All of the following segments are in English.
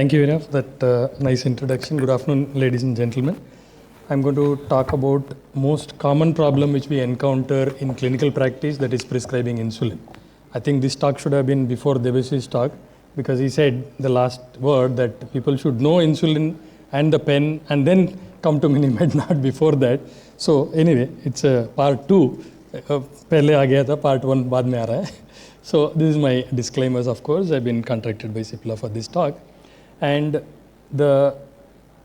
Thank you, Veena, for that nice introduction. Good afternoon, ladies and gentlemen. I'm going to talk about most common problem which we encounter in clinical practice, that is prescribing insulin. I think this talk should have been before Devashi's talk, because he said the last word that people should know insulin and the pen and then come to Minimed, not before that. So anyway, it's a part 2. Pehle aa gaya tha, part 1 baad mein aa raha hai. So this is my disclaimers, of course. I've been contracted by Cipla for this talk. And the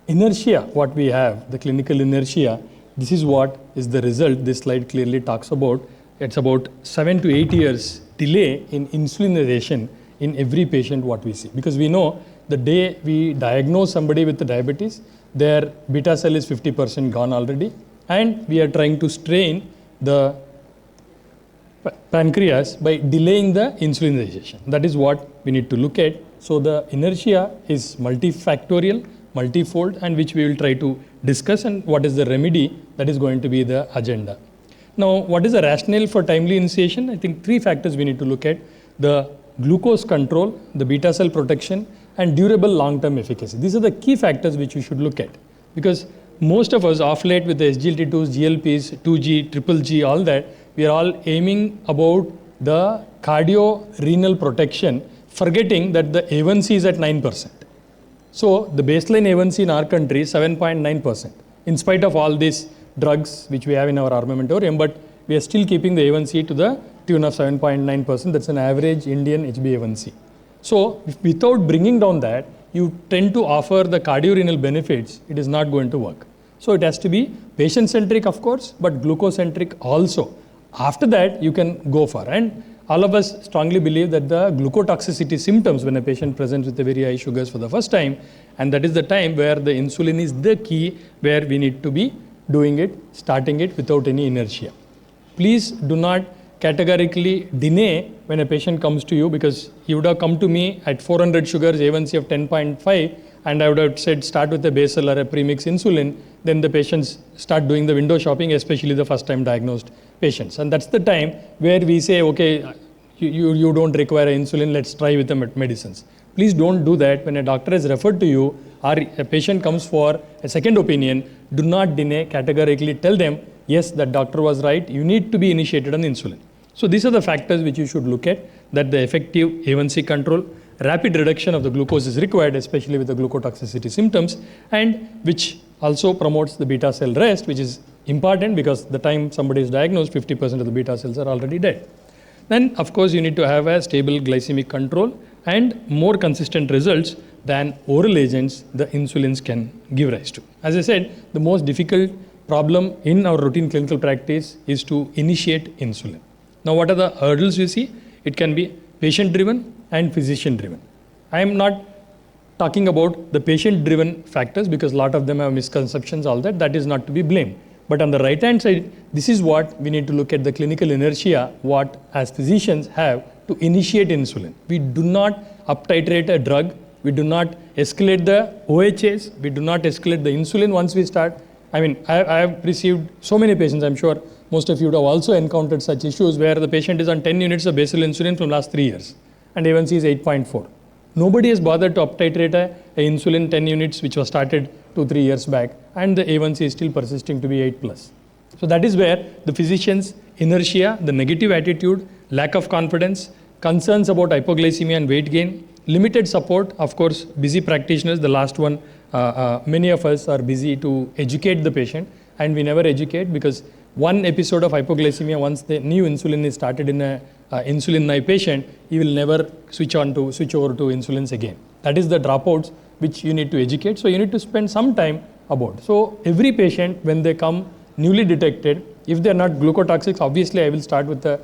inertia, what we have, the clinical inertia, this is what is the result. This slide clearly talks about. It's about 7 to 8 years delay in insulinization in every patient what we see. Because we know the day we diagnose somebody with the diabetes, their beta cell is 50% gone already. And we are trying to strain the pancreas by delaying the insulinization. That is what we need to look at. So the inertia is multifactorial, multifold, and which we will try to discuss, and what is the remedy that is going to be the agenda. Now, what is the rationale for timely initiation? I think 3 factors we need to look at: the glucose control, the beta cell protection, and durable long-term efficacy. These are the key factors which you should look at, because most of us off late with the SGLT2s, GLPs, 2G, triple G, all that, we are all aiming about the cardio-renal protection, forgetting that the A1C is at 9%. So the baseline A1C in our country is 7.9%, in spite of all these drugs which we have in our armamentarium, but we are still keeping the A1C to the tune of 7.9%. That's an average Indian HbA1c. So without bringing down that, you tend to offer the cardio-renal benefits, it is not going to work. So it has to be patient-centric, of course, but glucose-centric also. After that, you can go for. And all of us strongly believe that the glucotoxicity symptoms when a patient presents with a very high sugars for the first time, and that is the time where the insulin is the key, where we need to be doing it, starting it without any inertia. Please do not categorically deny when a patient comes to you, because you would have come to me at 400 sugars, A1C of 10.5, and I would have said start with a basal or a premix insulin. Then the patients start doing the window shopping, especially the first time diagnosed patients. And that's the time where we say, okay, you don't require insulin, let's try with the medicines. Please don't do that. When a doctor has referred to you or a patient comes for a second opinion, do not deny, categorically tell them, yes, that doctor was right, you need to be initiated on insulin. So these are the factors which you should look at, that the effective A1C control, rapid reduction of the glucose is required, especially with the glucotoxicity symptoms, and which also promotes the beta cell rest, which is important because the time somebody is diagnosed, 50% of the beta cells are already dead. Then, of course, you need to have a stable glycemic control and more consistent results than oral agents the insulins can give rise to. As I said, the most difficult problem in our routine clinical practice is to initiate insulin. Now, what are the hurdles you see? It can be patient-driven and physician-driven. I am not talking about the patient-driven factors because a lot of them have misconceptions, all that. That is not to be blamed. But on the right-hand side, this is what we need to look at, the clinical inertia, what as physicians have to initiate insulin. We do not up-titrate a drug. We do not escalate the OHAs. We do not escalate the insulin once we start. I mean, I have received so many patients, I'm sure most of you would have also encountered such issues where the patient is on 10 units of basal insulin from last 3 years and A1C is 8.4. Nobody has bothered to up-titrate a insulin 10 units which was started 2-3 years back, and the A1C is still persisting to be 8+. So that is where the physician's inertia, the negative attitude, lack of confidence, concerns about hypoglycemia and weight gain, limited support, of course, busy practitioners, the last one, many of us are busy to educate the patient, and we never educate because one episode of hypoglycemia, once the new insulin is started in a insulin-naive patient, he will never switch over to insulins again. That is the dropouts which you need to educate. So you need to spend some time about. So every patient, when they come newly detected, if they are not glucotoxics, obviously I will start with the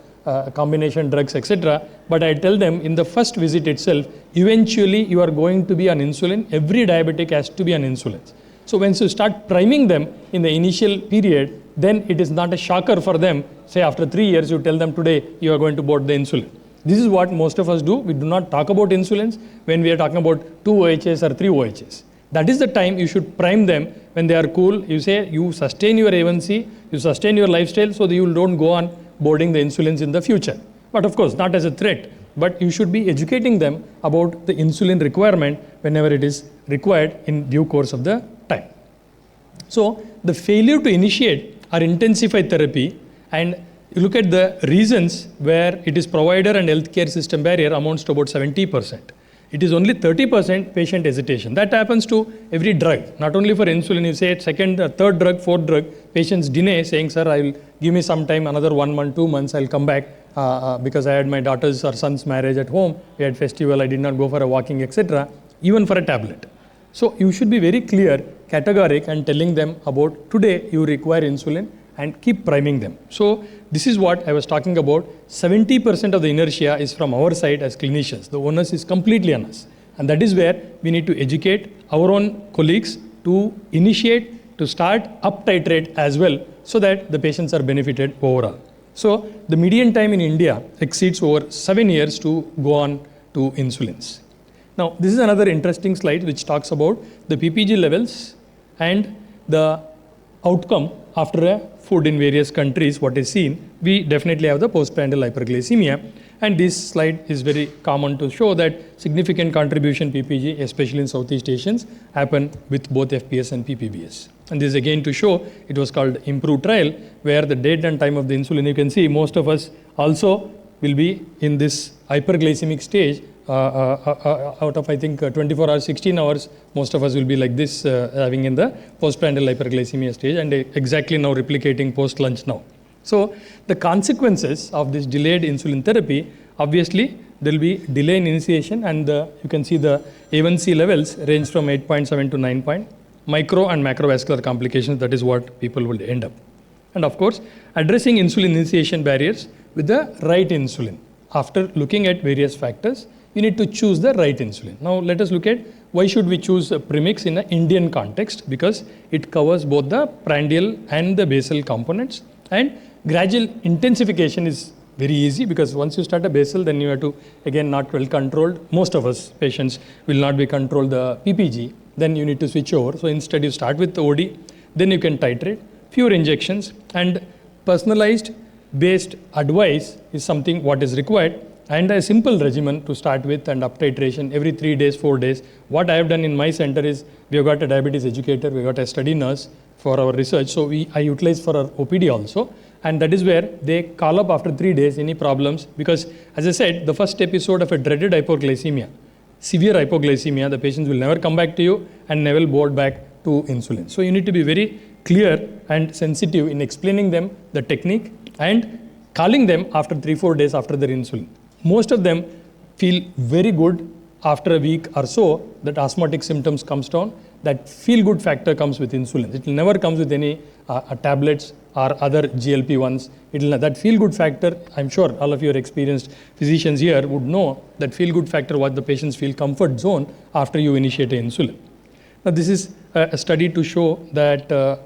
combination drugs, etc. But I tell them in the first visit itself, eventually you are going to be on insulin. Every diabetic has to be on insulin. So once you start priming them in the initial period, then it is not a shocker for them. Say after 3 years, you tell them today you are going to board the insulin. This is what most of us do. We do not talk about insulins when we are talking about 2 OHAs or 3 OHAs. That is the time you should prime them when they are cool. You say you sustain your A1C, you sustain your lifestyle so that you don't go on boarding the insulins in the future. But of course, not as a threat. but you should be educating them about the insulin requirement whenever it is required in due course of the time. So the failure to initiate or intensify therapy, and you look at the reasons where it is provider and healthcare system barrier, amounts to about 70%. It is only 30% patient hesitation. That happens to every drug, not only for insulin. You say second, third drug, fourth drug, patients deny, saying, sir, I will give me some time, another 1 month, 2 months, I'll come back because I had my daughter's or son's marriage at home, we had festival, I did not go for a walking, etc., even for a tablet. So you should be very clear, categoric, and telling them about today you require insulin and keep priming them. So this is what I was talking about. 70% of the inertia is from our side as clinicians. The onus is completely on us. And that is where we need to educate our own colleagues to initiate, to start, up titrate as well, so that the patients are benefited overall. So the median time in India exceeds over 7 years to go on to insulins. Now, this is another interesting slide which talks about the PPG levels and the outcome after a food in various countries, what is seen. We definitely have the postprandial hyperglycemia, and this slide is very common to show that significant contribution PPG, especially in Southeast Asians, happen with both FPS and PPBS. And this is again to show, it was called IMPROVE trial, where the date and time of the insulin, you can see most of us also will be in this hyperglycemic stage. Out of I think 24 hours, 16 hours, most of us will be like this, having in the postprandial hyperglycemia stage, and exactly now replicating post-lunch now. So the consequences of this delayed insulin therapy, obviously there will be delay in initiation, and you can see the A1C levels range from 8.7 to 9 point. Micro and macrovascular complications, that is what people will end up. And of course, addressing insulin initiation barriers with the right insulin. After looking at various factors, you need to choose the right insulin. Now let us look at why should we choose Premix in an Indian context, because it covers both the prandial and the basal components, and gradual intensification is very easy, because once you start a basal, then you have to, again, not well controlled. Most of us patients will not be controlled the PPG, then you need to switch over. So instead you start with the OD, then you can titrate, fewer injections, and personalized based advice is something what is required, and a simple regimen to start with, and up titration every 3 days, 4 days. What I have done in my center is, we have got a diabetes educator, we got a study nurse for our research, so I utilize for our OPD also, and that is where they call up after 3 days, any problems, because as I said, the first episode of a dreaded hypoglycemia, severe hypoglycemia, the patients will never come back to you and never board back to insulin. So you need to be very clear and sensitive in explaining them the technique and calling them after 3-4 days after their insulin. Most of them feel very good after a week or so, that asthmatic symptoms comes down. That feel good factor comes with insulin. It will never comes with any tablets or other GLP-1s. That feel good factor, I'm sure all of your experienced physicians here would know that feel good factor, what the patients feel comfort zone after you initiate insulin. Now this is a study to show that the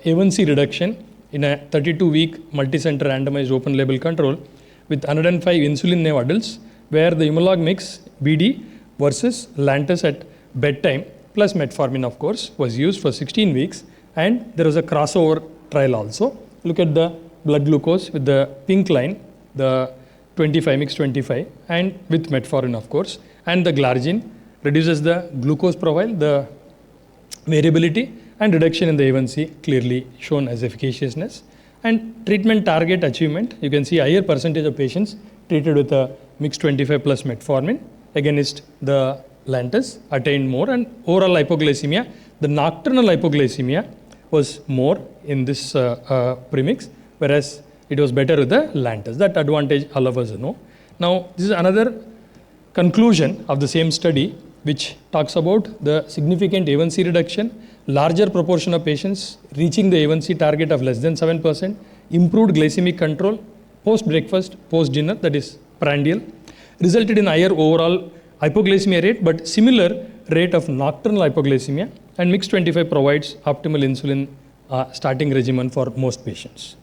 A1C reduction in a 32-week multi-center randomized open label control with 105 insulin naive adults, where the Humalog mix BD versus Lantus at bedtime plus metformin, of course, was used for 16 weeks, and there was a crossover trial also. Look at the blood glucose with the pink line, the 25 mix 25, and with metformin, of course, and the glargine reduces the glucose profile, the variability, and reduction in the A1C clearly shown as efficaciousness. And treatment target achievement, you can see higher percentage of patients treated with a mix 25 plus metformin against the Lantus attained more, and overall hypoglycemia, the nocturnal hypoglycemia was more in this Premix, whereas it was better with the Lantus. That advantage all of us know. Now this is another conclusion of the same study, which talks about the significant A1C reduction, larger proportion of patients reaching the A1C target of less than 7%, improved glycemic control, post-breakfast, post-dinner, that is prandial, resulted in higher overall hypoglycemia rate, but similar rate of nocturnal hypoglycemia, and mix 25 provides optimal insulin starting regimen for most patients.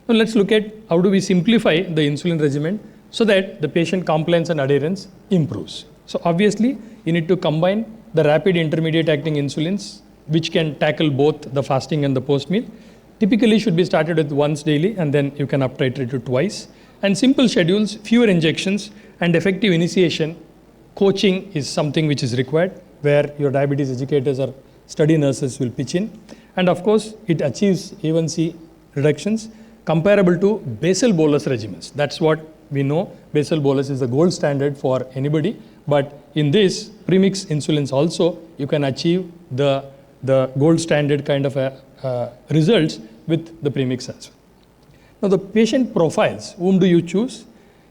Now let's look at how do we simplify the insulin regimen so that the patient compliance and adherence improves. So obviously, you need to combine the rapid intermediate acting insulins, which can tackle both the fasting and the post meal. Typically should be started with once daily, and then you can up titrate to twice. And simple schedules, fewer injections, And effective initiation, coaching is something which is required, where your diabetes educators or study nurses will pitch in. And of course, it achieves A1C reductions comparable to basal bolus regimens. That's what we know. Basal bolus is the gold standard for anybody. But in this premix insulins also, you can achieve the gold standard kind of results with the premix as well. Now the patient profiles, whom do you choose?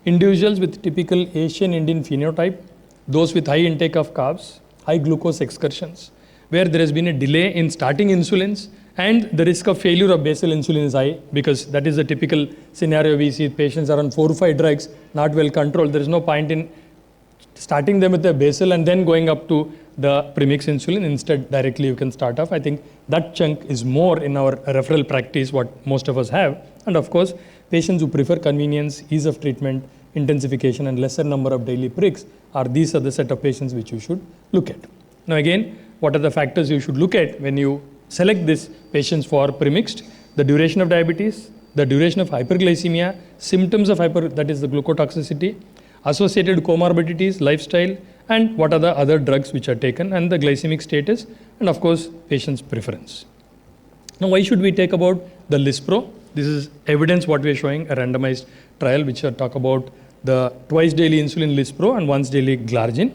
Individuals with typical Asian Indian phenotype, those with high intake of carbs, high glucose excursions, where there has been a delay in starting insulins and the risk of failure of basal insulin is high, because that is the typical scenario we see. Patients are on 4 or 5 drugs, not well controlled. There is no point in starting them with the basal and then going up to the premix insulin. Instead, directly you can start off. I think that chunk is more in our referral practice, what most of us have. And of course, patients who prefer convenience, ease of treatment, intensification and lesser number of daily pricks these are the set of patients which you should look at. Now again, what are the factors you should look at when you select these patients for premixed? The duration of diabetes, the duration of hyperglycemia, symptoms of that is the glucotoxicity, associated comorbidities, lifestyle, and what are the other drugs which are taken, and the glycemic status, and of course, patient's preference. Now, why should we take about the Lispro? This is evidence what we are showing, a randomized trial which talk about the twice daily insulin Lispro and once daily Glargine.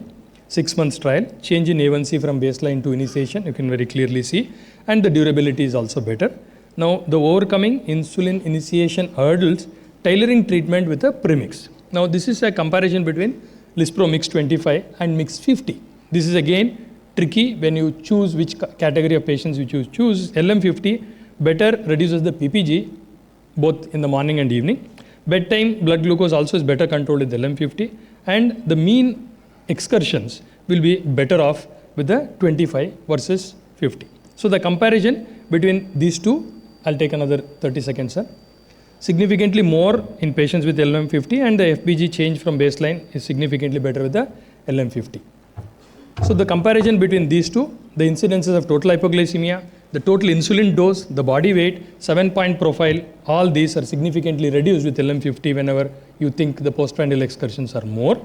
6 months trial, change in A1C from baseline to initiation, you can very clearly see, and the durability is also better. Now, the overcoming insulin initiation hurdles, tailoring treatment with a premix. Now, this is a comparison between Lispro Mix 25 and Mix 50. This is again tricky when you choose which category of patients you choose. LM50 better reduces the PPG both in the morning and evening. Bedtime blood glucose also is better controlled with LM50, and the mean excursions will be better off with the 25 versus 50. So the comparison between these two, I'll take another 30 seconds, sir. Significantly more in patients with LM50, and the FBG change from baseline is significantly better with the LM50. So the comparison between these two, the incidences of total hypoglycemia, the total insulin dose, the body weight, 7-point profile, all these are significantly reduced with LM50 whenever you think the postprandial excursions are more.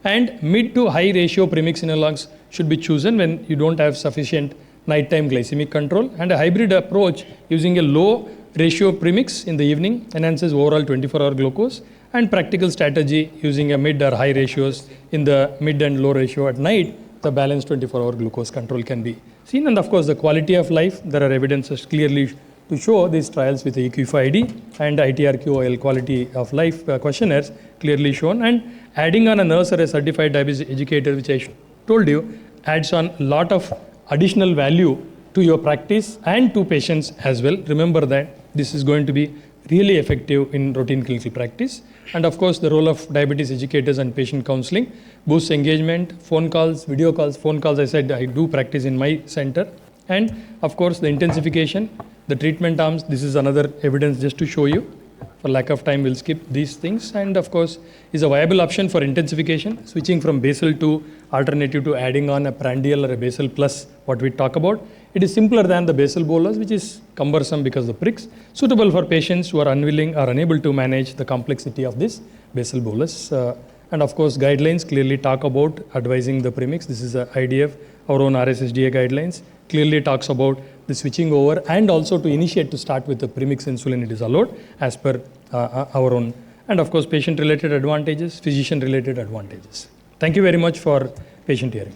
And mid to high ratio premix analogs should be chosen when you don't have sufficient nighttime glycemic control, and a hybrid approach using a low ratio premix in the evening enhances overall 24-hour glucose, and practical strategy using a mid or high ratios in the mid and low ratio at night, the balanced 24-hour glucose control can be seen. And of course, the quality of life, there are evidences clearly to show these trials with the EQ5D and ITR-QOL quality of life questionnaires clearly shown, and adding on a nurse or a certified diabetes educator, which I told you, adds on a lot of additional value to your practice and to patients as well. Remember that this is going to be really effective in routine clinical practice. And of course, the role of diabetes educators and patient counseling boosts engagement, phone calls, video calls. Phone calls, I said, I do practice in my center. And of course, the intensification, the treatment arms, this is another evidence just to show you. For lack of time, we'll skip these things. And of course, is a viable option for intensification, switching from basal to alternative to adding on a prandial or a basal plus what we talk about. It is simpler than the basal bolus, which is cumbersome because of the pricks, suitable for patients who are unwilling or unable to manage the complexity of this basal bolus. And of course, guidelines clearly talk about advising the premix. This is a IDF, our own RSSDA guidelines, clearly talks about the switching over, and also to initiate to start with the premix insulin, it is allowed as per our own. And of course, patient-related advantages, physician-related advantages. Thank you very much for patient hearing.